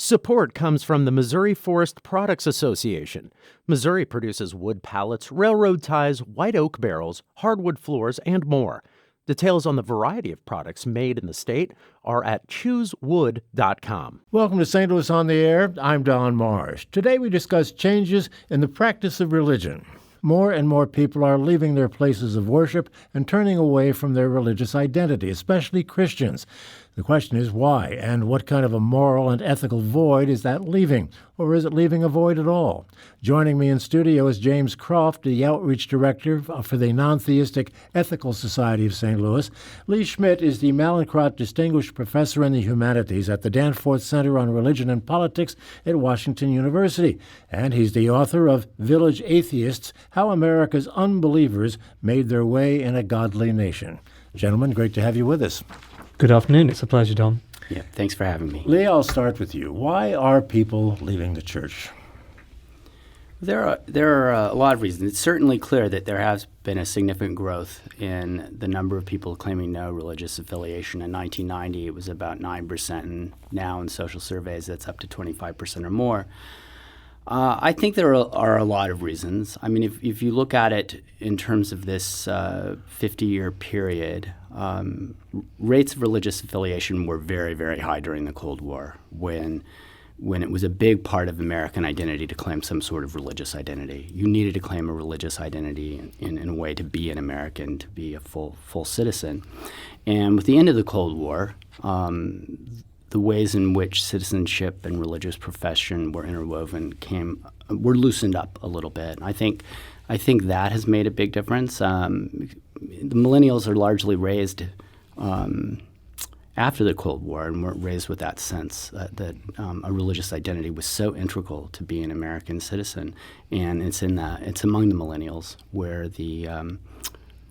Support comes from the Missouri Forest Products Association. Missouri produces wood pallets, railroad ties, white oak barrels, hardwood floors, and more. Details on the variety of products made in the state are at choosewood.com. Welcome to St. Louis on the Air. I'm Don Marsh. Today we discuss changes in the practice of religion. More and more people are leaving their places of worship and turning away from their religious identity, especially Christians. The question is why, and what kind of a moral and ethical void is that leaving? Or is it leaving a void at all? Joining me in studio is James Croft, the Outreach Director for the Non-Theistic Ethical Society of St. Louis. Leigh Schmidt is the Mallinckrodt Distinguished Professor in the Humanities at the Danforth Center on Religion and Politics at Washington University. And he's the author of Village Atheists, How America's Unbelievers Made Their Way in a Godly Nation. Gentlemen, great to have you with us. Good afternoon. It's a pleasure, Don. Yeah, thanks for having me. Leigh, I'll start with you. Why are people leaving the church? There are a lot of reasons. It's certainly clear that there has been a significant growth in the number of people claiming no religious affiliation. In 1990, it was about 9%, and now in social surveys, that's up to 25% or more. I think there are a lot of reasons. I mean, if you look at it in terms of this 50-year period, rates of religious affiliation were very, very high during the Cold War when it was a big part of American identity to claim some sort of religious identity. You needed to claim a religious identity in a way to be an American, to be a full citizen. And with the end of the Cold War, the ways in which citizenship and religious profession were interwoven were loosened up a little bit. I think that has made a big difference. The millennials are largely raised after the Cold War and weren't raised with that sense that a religious identity was so integral to being an American citizen. And it's among the millennials where the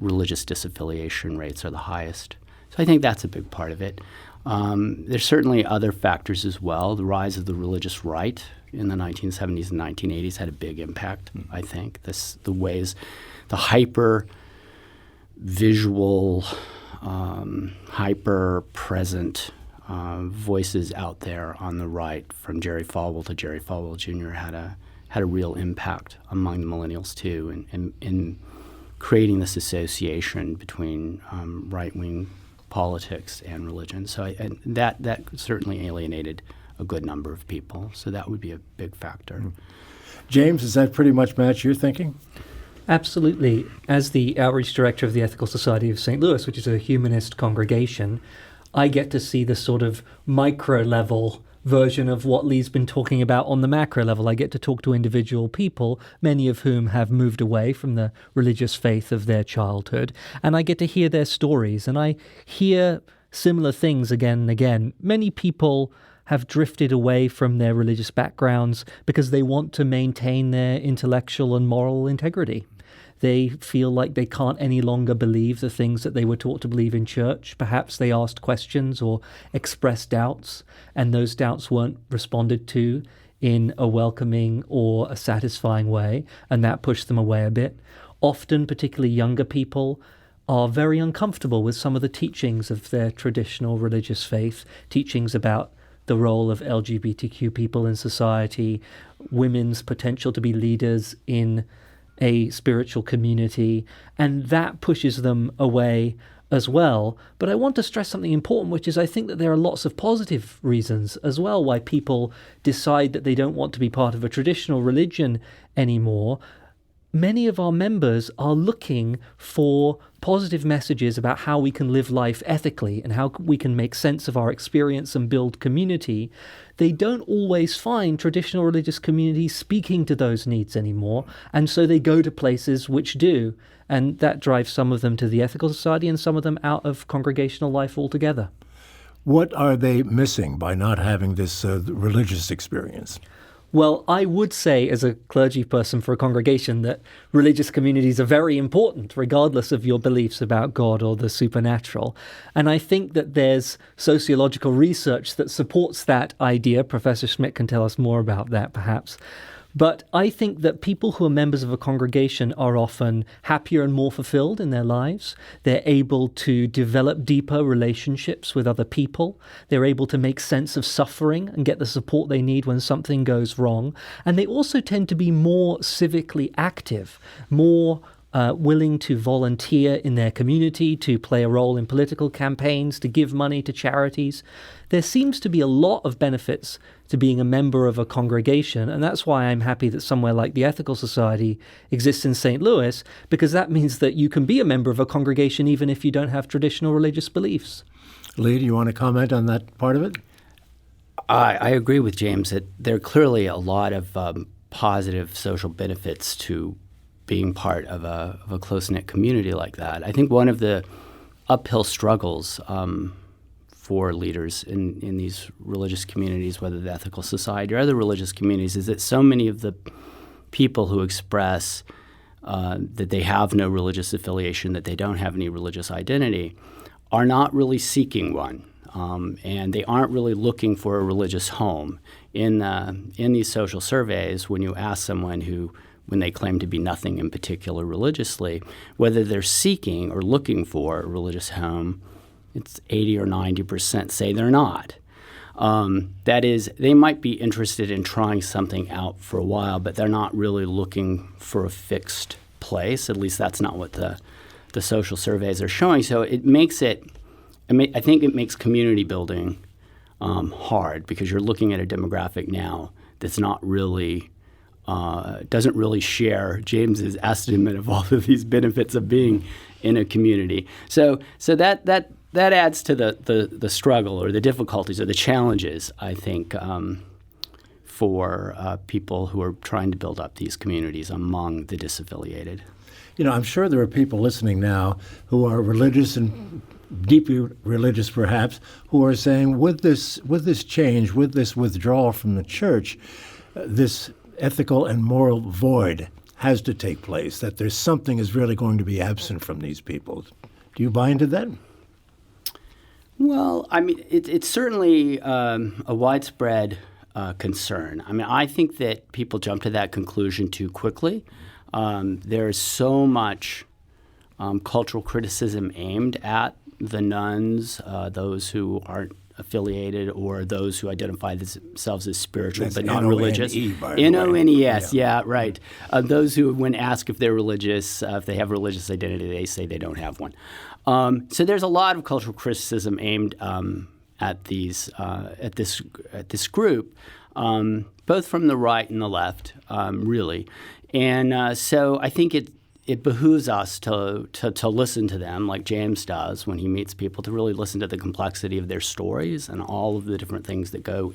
religious disaffiliation rates are the highest. So I think that's a big part of it. There's certainly other factors as well. The rise of the religious right in the 1970s and 1980s had a big impact, I think. The hyper-visual, hyper-present voices out there on the right, from Jerry Falwell to Jerry Falwell Jr., had a real impact among the millennials, too, in creating this association between right-wing politics and religion. So that certainly alienated a good number of people. So that would be a big factor. James, does that pretty much match your thinking? Absolutely. As the Outreach Director of the Ethical Society of St. Louis, which is a humanist congregation, I get to see the sort of micro-level version of what Leigh's been talking about on the macro level. I get to talk to individual people, many of whom have moved away from the religious faith of their childhood, and I get to hear their stories, and I hear similar things again and again. Many people have drifted away from their religious backgrounds because they want to maintain their intellectual and moral integrity. They feel like they can't any longer believe the things that they were taught to believe in church. Perhaps they asked questions or expressed doubts, and those doubts weren't responded to in a welcoming or a satisfying way, and that pushed them away a bit. Often, particularly younger people, are very uncomfortable with some of the teachings of their traditional religious faith, teachings about the role of LGBTQ people in society, women's potential to be leaders in a spiritual community, and that pushes them away as well. But I want to stress something important, which is I think that there are lots of positive reasons as well why people decide that they don't want to be part of a traditional religion anymore. Many of our members are looking for positive messages about how we can live life ethically and how we can make sense of our experience and build community. They don't always find traditional religious communities speaking to those needs anymore, and so they go to places which do, and that drives some of them to the Ethical Society and some of them out of congregational life altogether. What are they missing by not having this religious experience? Well, I would say as a clergy person for a congregation that religious communities are very important, regardless of your beliefs about God or the supernatural. And I think that there's sociological research that supports that idea. Professor Schmidt can tell us more about that, perhaps. But I think that people who are members of a congregation are often happier and more fulfilled in their lives. They're able to develop deeper relationships with other people. They're able to make sense of suffering and get the support they need when something goes wrong. And they also tend to be more civically active, more willing to volunteer in their community, to play a role in political campaigns, to give money to charities. There seems to be a lot of benefits to being a member of a congregation, and that's why I'm happy that somewhere like the Ethical Society exists in St. Louis, because that means that you can be a member of a congregation even if you don't have traditional religious beliefs. Leigh, do you want to comment on that part of it? I agree with James that there are clearly a lot of positive social benefits to being part of a close-knit community like that. I think one of the uphill struggles for leaders in these religious communities, whether the Ethical Society or other religious communities, is that so many of the people who express that they have no religious affiliation, that they don't have any religious identity, are not really seeking one. And they aren't really looking for a religious home. In these social surveys, when you ask someone when they claim to be nothing in particular religiously, whether they're seeking or looking for a religious home, it's 80 or 90% say they're not. That is, they might be interested in trying something out for a while, but they're not really looking for a fixed place. At least that's not what the social surveys are showing. So it makes I think it makes community building hard, because you're looking at a demographic now that's not really doesn't really share James's estimate of all of these benefits of being in a community. So that adds to the struggle or the difficulties or the challenges, I think, for people who are trying to build up these communities among the disaffiliated. You know, I'm sure there are people listening now who are religious and deeply religious perhaps, who are saying with this change, with this withdrawal from the church, this ethical and moral void has to take place, that there's something is really going to be absent from these people. Do you buy into that? Well, I mean, it's certainly a widespread concern. I mean, I think that people jump to that conclusion too quickly. There's so much cultural criticism aimed at the nuns, those who aren't affiliated, or those who identify themselves as spiritual but not religious. N-O-N-E-S, yeah, right. Those who, when asked if they're religious, if they have religious identity, they say they don't have one. So there's a lot of cultural criticism aimed at this group, both from the right and the left, really. And so I think it behooves us to listen to them, like James does when he meets people, to really listen to the complexity of their stories and all of the different things that go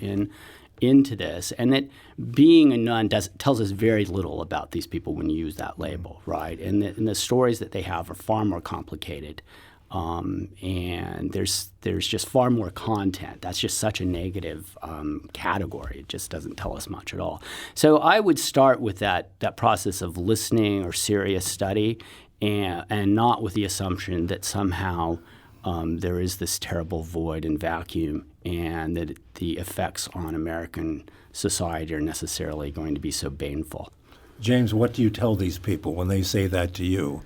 into this. And that being a nun tells us very little about these people when you use that label, right? And the stories that they have are far more complicated. And there's just far more content. That's just such a negative category. It just doesn't tell us much at all. So I would start with that process of listening or serious study, and not with the assumption that somehow there is this terrible void and vacuum, and that the effects on American society are necessarily going to be so baneful. James, what do you tell these people when they say that to you?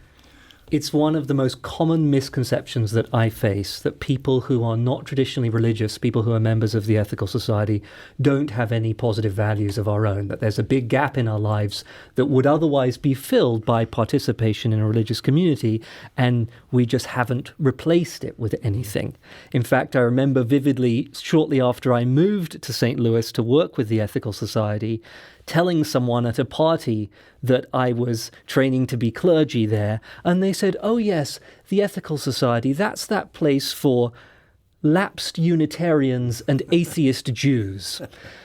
It's one of the most common misconceptions that I face, that people who are not traditionally religious, people who are members of the Ethical Society, don't have any positive values of our own, that there's a big gap in our lives that would otherwise be filled by participation in a religious community, and we just haven't replaced it with anything. In fact, I remember vividly, shortly after I moved to St. Louis to work with the Ethical Society, telling someone at a party that I was training to be clergy there, and they said, "Oh yes, the Ethical Society, that's that place for lapsed Unitarians and atheist Jews."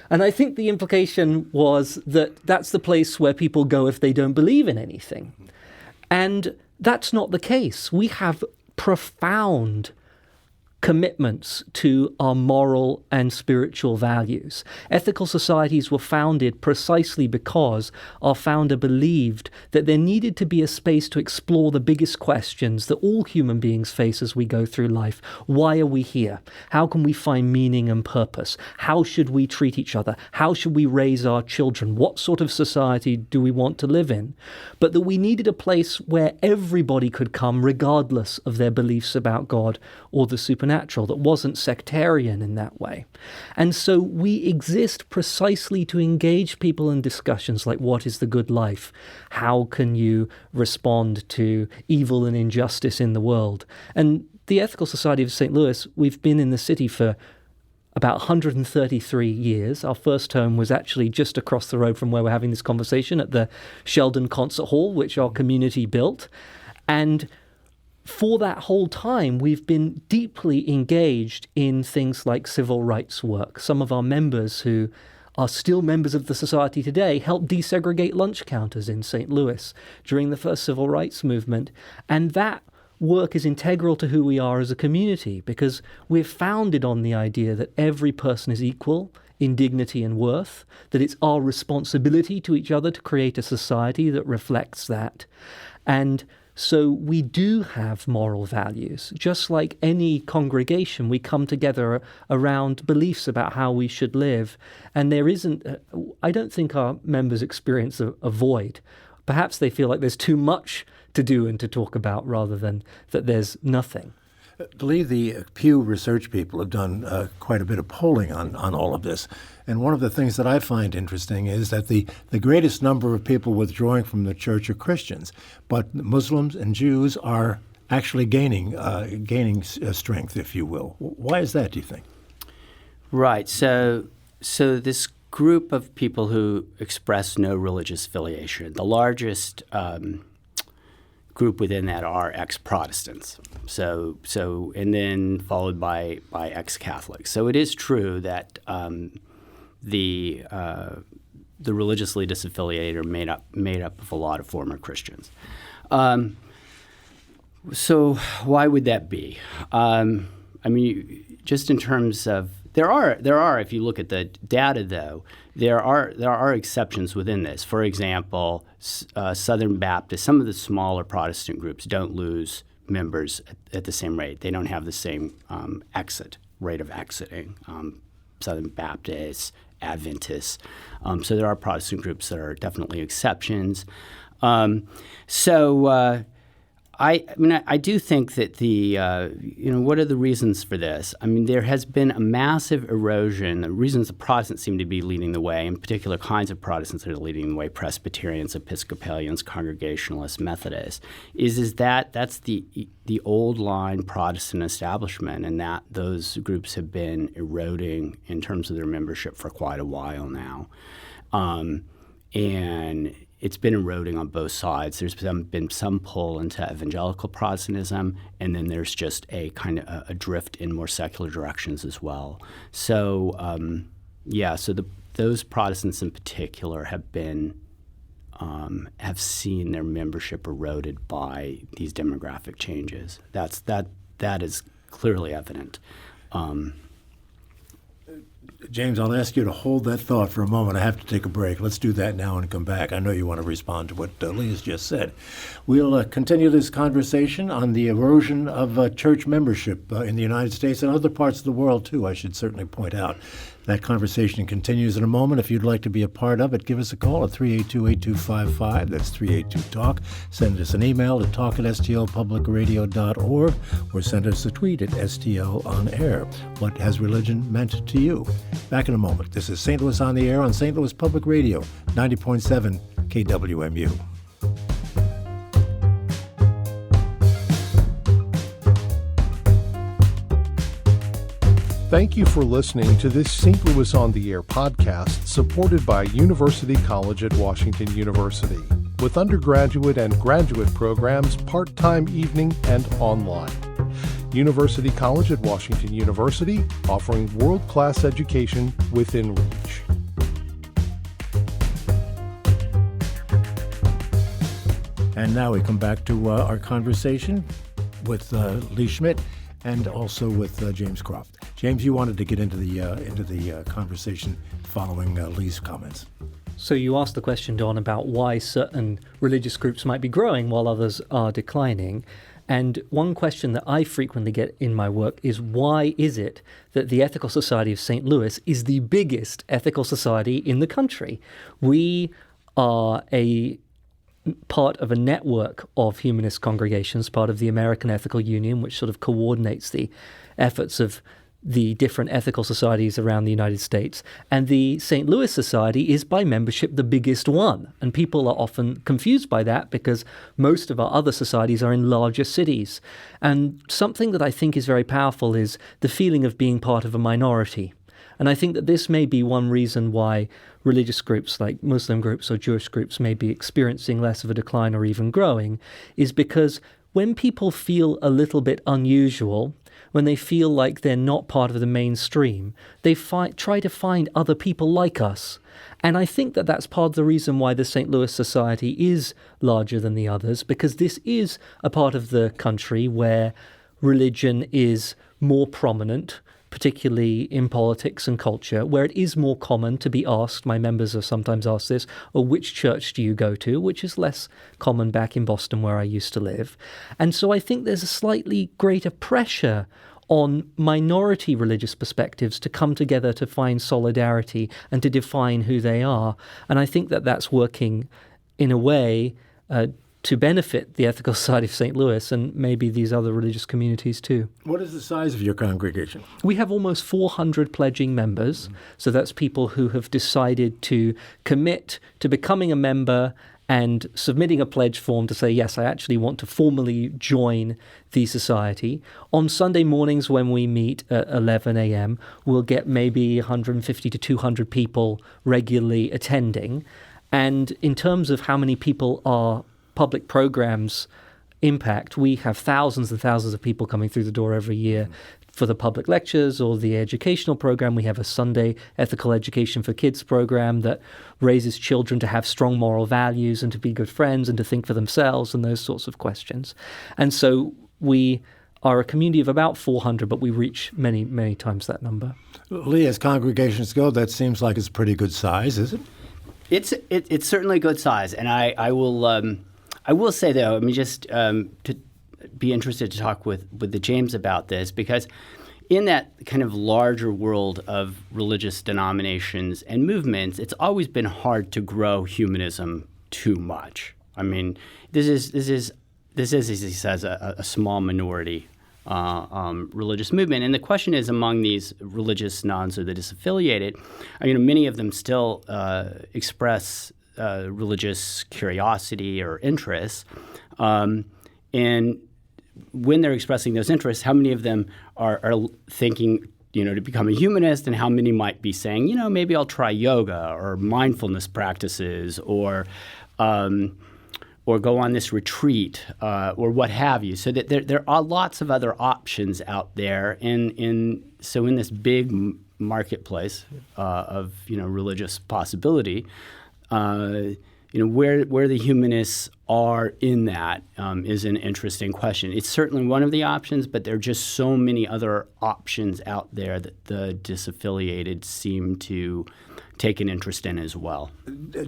And I think the implication was that that's the place where people go if they don't believe in anything. And that's not the case. We have profound commitments to our moral and spiritual values. Ethical societies were founded precisely because our founder believed that there needed to be a space to explore the biggest questions that all human beings face as we go through life. Why are we here? How can we find meaning and purpose? How should we treat each other? How should we raise our children? What sort of society do we want to live in? But that we needed a place where everybody could come regardless of their beliefs about God or the supernatural, that wasn't sectarian in that way. And so we exist precisely to engage people in discussions like, what is the good life? How can you respond to evil and injustice in the world? And the Ethical Society of St. Louis, we've been in the city for about 133 years. Our first home was actually just across the road from where we're having this conversation at the Sheldon Concert Hall, which our community built. And for that whole time, we've been deeply engaged in things like civil rights work. Some of our members who are still members of the society today helped desegregate lunch counters in St. Louis during the first civil rights movement. And that work is integral to who we are as a community, because we're founded on the idea that every person is equal in dignity and worth, that it's our responsibility to each other to create a society that reflects that. And so we do have moral values. Just like any congregation, we come together around beliefs about how we should live. And there isn't, I don't think our members experience a void. Perhaps they feel like there's too much to do and to talk about rather than that there's nothing. Leigh, the Pew Research people have done quite a bit of polling on all of this. And one of the things that I find interesting is that the greatest number of people withdrawing from the church are Christians, but Muslims and Jews are actually gaining strength, if you will. Why is that, do you think? Right. So this group of people who express no religious affiliation, the largest group within that are ex-Protestants. So and then followed by ex-Catholics. So it is true that the religiously disaffiliated are made up of a lot of former Christians. So why would that be? I mean, just in terms of there are if you look at the data though, there are exceptions within this. For example, Southern Baptist, some of the smaller Protestant groups don't lose members at the same rate. They don't have the same rate of exiting. Southern Baptists, Adventists. So there are Protestant groups that are definitely exceptions. I do think that what are the reasons for this? I mean, there has been a massive erosion. The reasons the Protestants seem to be leading the way, in particular kinds of Protestants that are leading the way, Presbyterians, Episcopalians, Congregationalists, Methodists, is that's the old line Protestant establishment, and that those groups have been eroding in terms of their membership for quite a while now. And it's been eroding on both sides. There's been some pull into evangelical Protestantism, and then there's just a kind of a drift in more secular directions as well. So, those Protestants in particular have been have seen their membership eroded by these demographic changes. That is clearly evident. James, I'll ask you to hold that thought for a moment. I have to take a break. Let's do that now and come back. I know you want to respond to what Leigh has just said. We'll continue this conversation on the erosion of church membership in the United States and other parts of the world, too, I should certainly point out. That conversation continues in a moment. If you'd like to be a part of it, give us a call at 382-8255. That's 382-TALK. Send us an email to talk@stlpublicradio.org or send us a tweet at STL on air. What has religion meant to you? Back in a moment. This is St. Louis on the Air on St. Louis Public Radio, 90.7 KWMU. Thank you for listening to this St. Louis on the Air podcast supported by University College at Washington University, with undergraduate and graduate programs part-time, evening, and online. University College at Washington University, offering world-class education within reach. And now we come back to our conversation with Leigh Schmidt and also with James Croft. James, you wanted to get into the conversation following Leigh's comments. So you asked the question, Don, about why certain religious groups might be growing while others are declining. And one question that I frequently get in my work is, why is it that the Ethical Society of St. Louis is the biggest ethical society in the country? We are a part of a network of humanist congregations, part of the American Ethical Union, which sort of coordinates the efforts of the different ethical societies around the United States. And the St. Louis Society is by membership the biggest one. And people are often confused by that because most of our other societies are in larger cities. And something that I think is very powerful is the feeling of being part of a minority. And I think that this may be one reason why religious groups like Muslim groups or Jewish groups may be experiencing less of a decline or even growing, is because when people feel a little bit unusual, when they feel like they're not part of the mainstream, they try to find other people like us. And I think that that's part of the reason why the St. Louis Society is larger than the others, because this is a part of the country where religion is more prominent, particularly in politics and culture, where it is more common to be asked, my members are sometimes asked this, or which church do you go to, which is less common back in Boston where I used to live. And so I think there's a slightly greater pressure on minority religious perspectives to come together to find solidarity and to define who they are. And I think that that's working in a way to benefit the Ethical Society of St. Louis and maybe these other religious communities too. What is the size of your congregation? We have almost 400 pledging members. So that's people who have decided to commit to becoming a member and submitting a pledge form to say, yes, I actually want to formally join the society. On Sunday mornings when we meet at 11 a.m., we'll get maybe 150 to 200 people regularly attending. And in terms of how many people our public programs impact, we have thousands and thousands of people coming through the door every year for the public lectures or the educational program. We have a Sunday Ethical Education for Kids program that raises children to have strong moral values and to be good friends and to think for themselves and those sorts of questions. And so we are a community of about 400, but we reach many, many times that number. Leigh, as congregations go, that seems like it's pretty good size, is it? It's certainly a good size, and I will say though, I mean, just to be interested to talk with the James about this, because in that kind of larger world of religious denominations and movements, it's always been hard to grow humanism too much. I mean, this is as he says, a small minority religious movement, and the question is, among these religious nuns or the disaffiliated, many of them still express religious curiosity or interest, and when they're expressing those interests, how many of them are thinking, to become a humanist, and how many might be saying, maybe I'll try yoga or mindfulness practices, or go on this retreat, or what have you. So that there are lots of other options out there, so in this big marketplace of religious possibility. Where the humanists are in that is an interesting question. It's certainly one of the options, but there are just so many other options out there that the disaffiliated seem to take an interest in as well.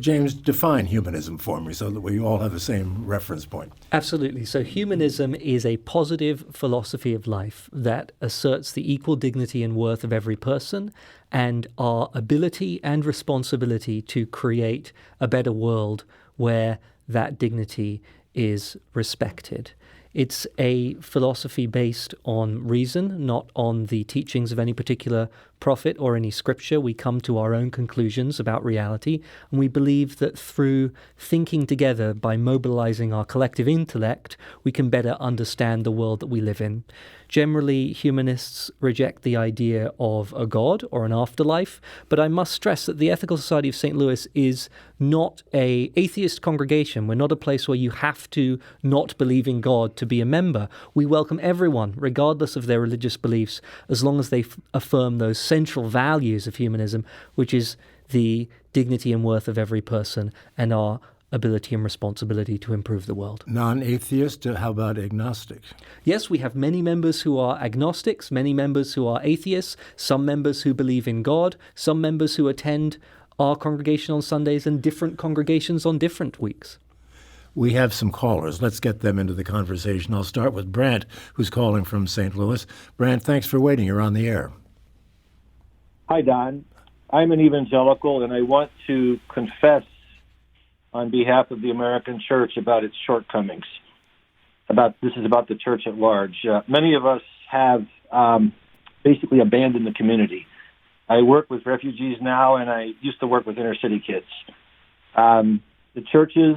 James, define humanism for me so that we all have the same reference point. Absolutely. So humanism is a positive philosophy of life that asserts the equal dignity and worth of every person and our ability and responsibility to create a better world where that dignity is respected. It's a philosophy based on reason, not on the teachings of any particular prophet or any scripture. We come to our own conclusions about reality, and we believe that through thinking together by mobilizing our collective intellect, we can better understand the world that we live in. Generally, humanists reject the idea of a God or an afterlife, but I must stress that the Ethical Society of St. Louis is not an atheist congregation. We're not a place where you have to not believe in God to be a member. We welcome everyone, regardless of their religious beliefs, as long as they affirm those central values of humanism, which is the dignity and worth of every person and our ability and responsibility to improve the world. Non-atheist, how about agnostic? Yes, we have many members who are agnostics, many members who are atheists, some members who believe in God, some members who attend our congregation on Sundays and different congregations on different weeks. We have some callers. Let's get them into the conversation. I'll start with Brant, who's calling from St. Louis. Brant, thanks for waiting. You're on the air. Hi, Don. I'm an evangelical, and I want to confess on behalf of the American church about its shortcomings. This is about the church at large. Many of us have basically abandoned the community. I work with refugees now, and I used to work with inner city kids. The churches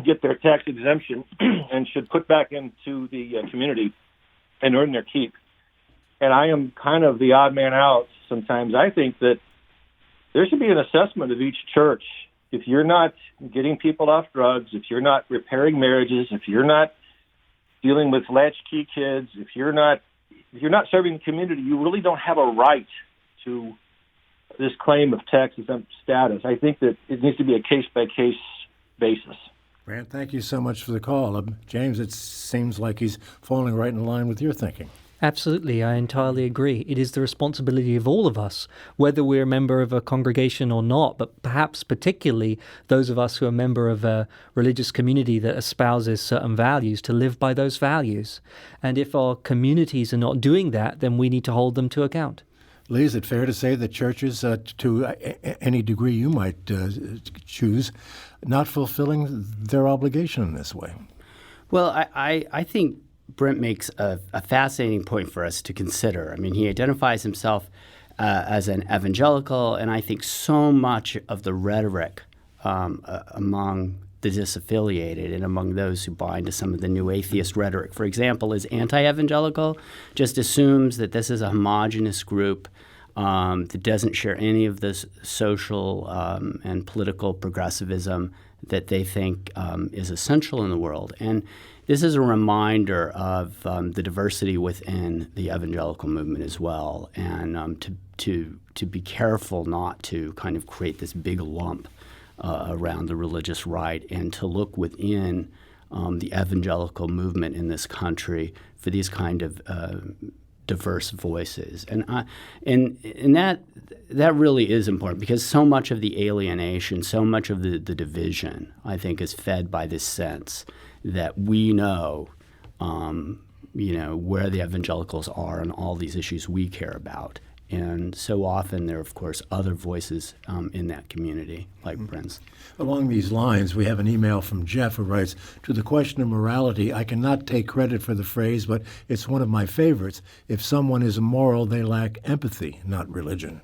get their tax exemption and should put back into the community and earn their keep. And I am kind of the odd man out sometimes. I think that there should be an assessment of each church. If you're not getting people off drugs, if you're not repairing marriages, if you're not dealing with latchkey kids, if you're not serving the community, you really don't have a right to this claim of tax-exempt status. I think that it needs to be a case-by-case basis. Brant, thank you so much for the call. James, it seems like he's falling right in line with your thinking. Absolutely, I entirely agree. It is the responsibility of all of us, whether we're a member of a congregation or not, but perhaps particularly those of us who are a member of a religious community that espouses certain values, to live by those values. And if our communities are not doing that, then we need to hold them to account. Leigh, is it fair to say that churches, to any degree you might choose, not fulfilling their obligation in this way? Well, I think Brent makes a fascinating point for us to consider. I mean, he identifies himself as an evangelical, and I think so much of the rhetoric among the disaffiliated and among those who buy into some of the new atheist rhetoric, for example, is anti-evangelical, just assumes that this is a homogenous group that doesn't share any of this social and political progressivism that they think is essential in the world. And this is a reminder of the diversity within the evangelical movement as well, and to be careful not to kind of create this big lump around the religious right, and to look within the evangelical movement in this country for these kind of diverse voices. And that really is important, because so much of the alienation, so much of the division, I think, is fed by this sense that we know, where the evangelicals are on all these issues we care about. And so often there are, of course, other voices in that community, like Brent's. Along these lines, we have an email from Jeff who writes, "To the question of morality, I cannot take credit for the phrase, but it's one of my favorites. If someone is immoral, they lack empathy, not religion."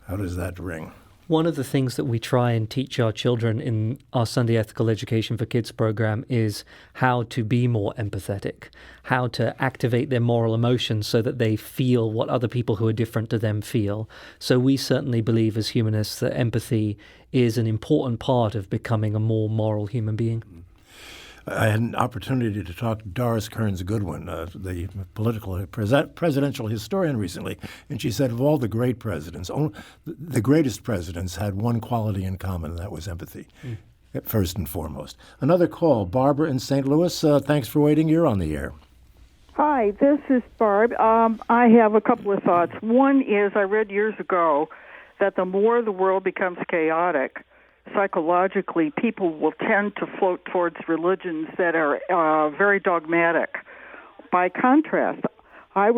How does that ring? One of the things that we try and teach our children in our Sunday Ethical Education for Kids program is how to be more empathetic, how to activate their moral emotions so that they feel what other people who are different to them feel. So we certainly believe as humanists that empathy is an important part of becoming a more moral human being. I had an opportunity to talk to Doris Kearns Goodwin, the presidential historian, recently, and she said of all the great presidents, the greatest presidents had one quality in common, and that was empathy, first and foremost. Another call, Barbara in St. Louis. Thanks for waiting. You're on the air. Hi, this is Barb. I have a couple of thoughts. One is I read years ago that the more the world becomes chaotic, psychologically, people will tend to float towards religions that are very dogmatic. By contrast, I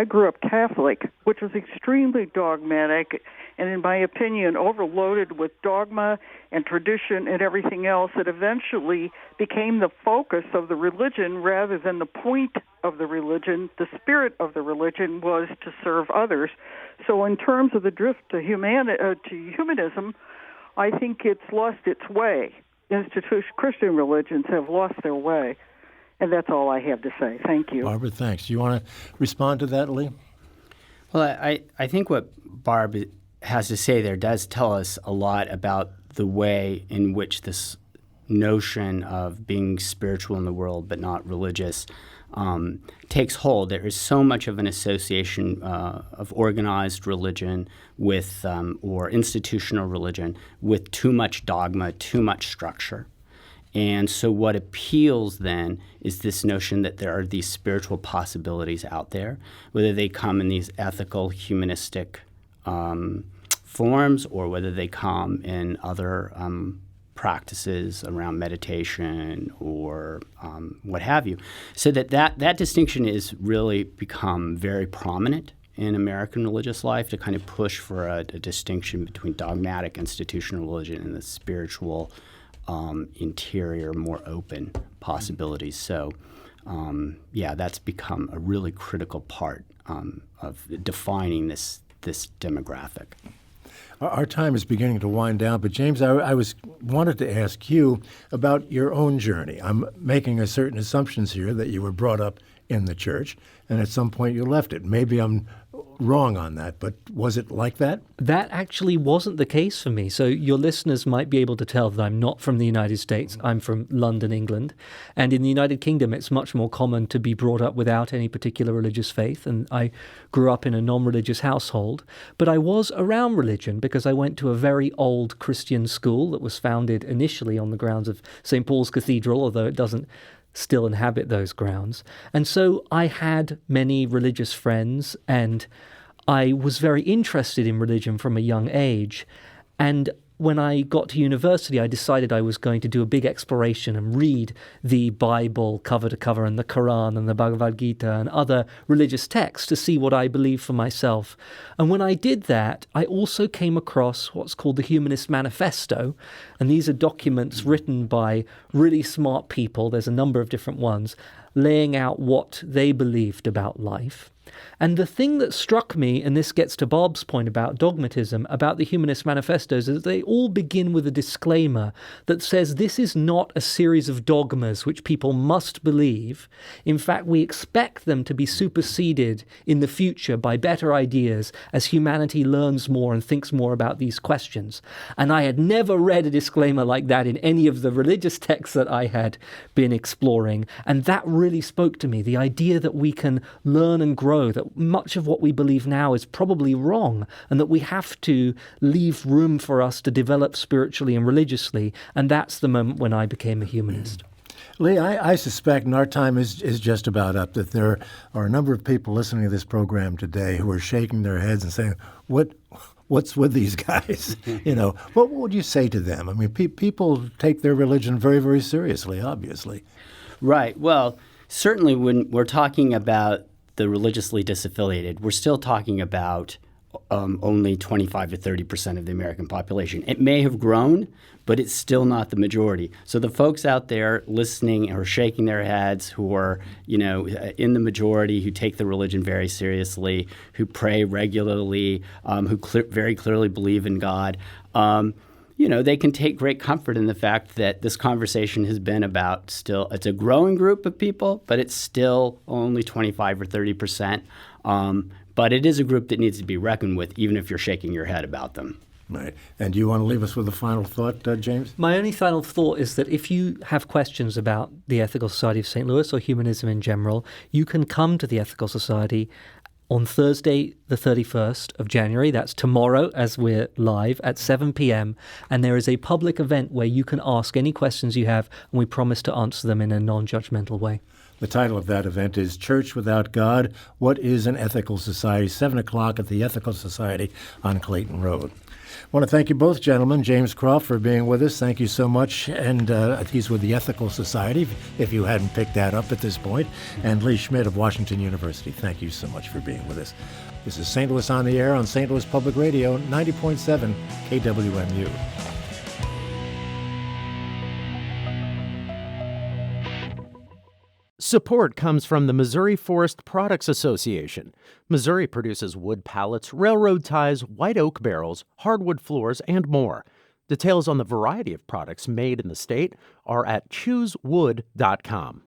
grew up Catholic, which was extremely dogmatic, and in my opinion, overloaded with dogma and tradition and everything else that eventually became the focus of the religion rather than the point of the religion. The spirit of the religion was to serve others. So in terms of the drift to humanism, I think it's lost its way. Christian religions have lost their way. And that's all I have to say. Thank you. Barbara, thanks. Do you want to respond to that, Leigh? Well, I think what Barb has to say there does tell us a lot about the way in which this notion of being spiritual in the world but not religious takes hold, there is so much of an association of organized religion with, or institutional religion, with too much dogma, too much structure. And so what appeals then is this notion that there are these spiritual possibilities out there, whether they come in these ethical, humanistic forms or whether they come in other practices around meditation or what have you. So that distinction is really become very prominent in American religious life, to kind of push for a distinction between dogmatic institutional religion and the spiritual interior, more open possibilities. So that's become a really critical part of defining this demographic. Our time is beginning to wind down, but James, I wanted to ask you about your own journey. I'm making a certain assumptions here that you were brought up in the church, and at some point you left it. Maybe I'm wrong on that, but was it like that? That actually wasn't the case for me. So your listeners might be able to tell that I'm not from the United States. I'm from London, England. And in the United Kingdom, it's much more common to be brought up without any particular religious faith. And I grew up in a non-religious household. But I was around religion because I went to a very old Christian school that was founded initially on the grounds of St. Paul's Cathedral, although it doesn't still inhabit those grounds. And so I had many religious friends, and I was very interested in religion from a young age. And when I got to university, I decided I was going to do a big exploration and read the Bible cover to cover and the Quran and the Bhagavad Gita and other religious texts to see what I believed for myself. And when I did that, I also came across what's called the Humanist Manifesto. And these are documents written by really smart people. There's a number of different ones laying out what they believed about life. And the thing that struck me, and this gets to Bob's point about dogmatism, about the Humanist Manifestos, is that they all begin with a disclaimer that says this is not a series of dogmas which people must believe. In fact, we expect them to be superseded in the future by better ideas as humanity learns more and thinks more about these questions. And I had never read a disclaimer like that in any of the religious texts that I had been exploring. And that really spoke to me, the idea that we can learn and grow, that much of what we believe now is probably wrong, and that we have to leave room for us to develop spiritually and religiously. And that's the moment when I became a humanist. Leigh, I suspect, and our time is just about up, that there are a number of people listening to this program today who are shaking their heads and saying, what's with these guys? What would you say to them? I mean, people take their religion very, very seriously, obviously. Right. Well, certainly when we're talking about the religiously disaffiliated, we're still talking about only 25 to 30% of the American population. It may have grown, but it's still not the majority. So the folks out there listening or shaking their heads who are, in the majority, who take the religion very seriously, who pray regularly, who very clearly believe in God, they can take great comfort in the fact that this conversation has been about it's a growing group of people, but it's still only 25 or 30%. But it is a group that needs to be reckoned with, even if you're shaking your head about them. Right. And do you want to leave us with a final thought, James? My only final thought is that if you have questions about the Ethical Society of St. Louis or humanism in general, you can come to the Ethical Society on Thursday, the 31st of January. That's tomorrow as we're live at 7 p.m. And there is a public event where you can ask any questions you have, and we promise to answer them in a non-judgmental way. The title of that event is Church Without God, What is an Ethical Society? 7 o'clock at the Ethical Society on Clayton Road. I want to thank you both, gentlemen. James Croft, for being with us. Thank you so much. And he's with the Ethical Society, if you hadn't picked that up at this point. And Leigh Schmidt of Washington University. Thank you so much for being with us. This is St. Louis on the Air on St. Louis Public Radio, 90.7 KWMU. Support comes from the Missouri Forest Products Association. Missouri produces wood pallets, railroad ties, white oak barrels, hardwood floors, and more. Details on the variety of products made in the state are at choosewood.com.